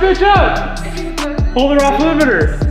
bitch up! Hold her off limiter.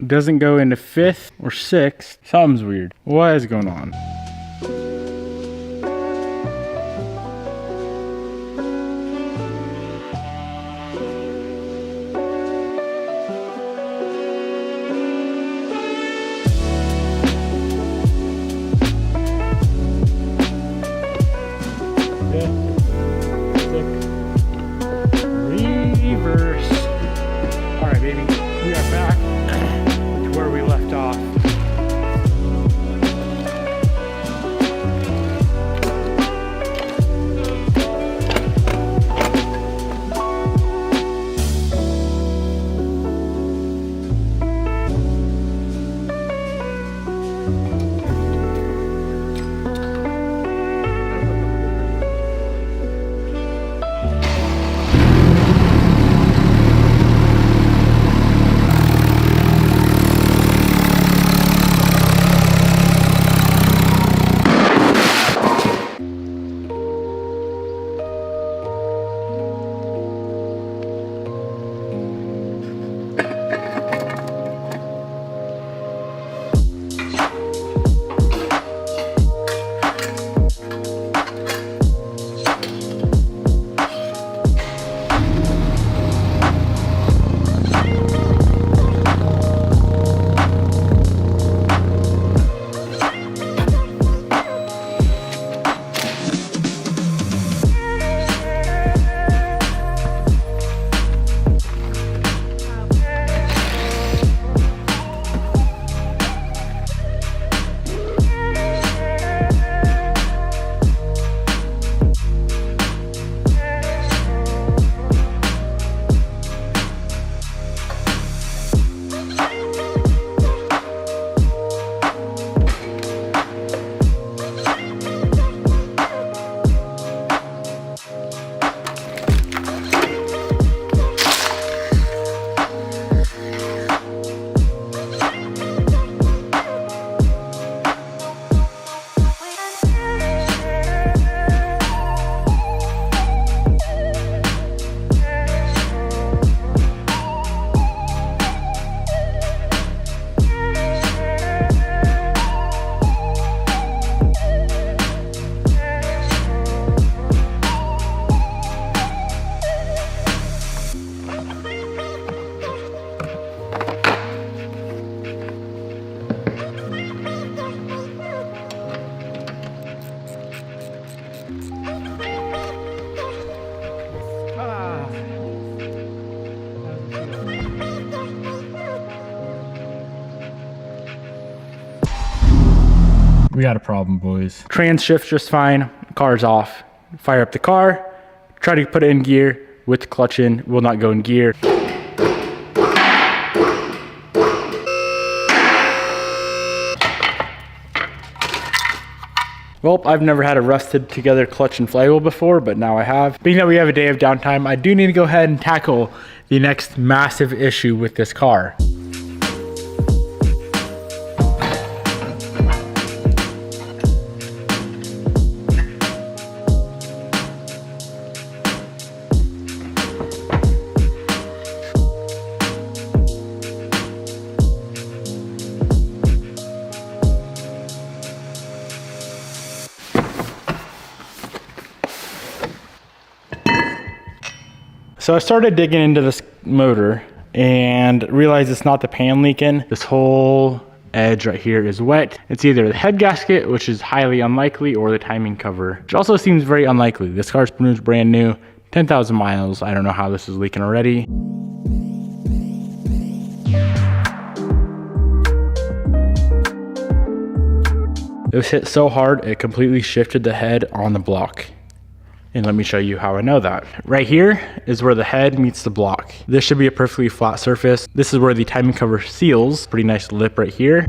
Doesn't go into 5th or 6th. Something's weird. What is going on? Reverse. All right, baby. We are back to where we left off. We got a problem, boys. Trans shifts just fine. Car's off. Fire up the car. Try to put it in gear with the clutch in. Will not go in gear. Well, I've never had a rusted together clutch and flywheel before, but now I have. Being that we have a day of downtime, I do need to go ahead and tackle the next massive issue with this car. So I started digging into this motor and realized it's not the pan leaking. This whole edge right here is wet. It's either the head gasket, which is highly unlikely, or the timing cover, which also seems very unlikely. This car's brand new, 10,000 miles. I don't know how this is leaking already. It was hit so hard, it completely shifted the head on the block. And let me show you how I know that. Right here is where the head meets the block. This should be a perfectly flat surface. This is where the timing cover seals. Pretty nice lip right here.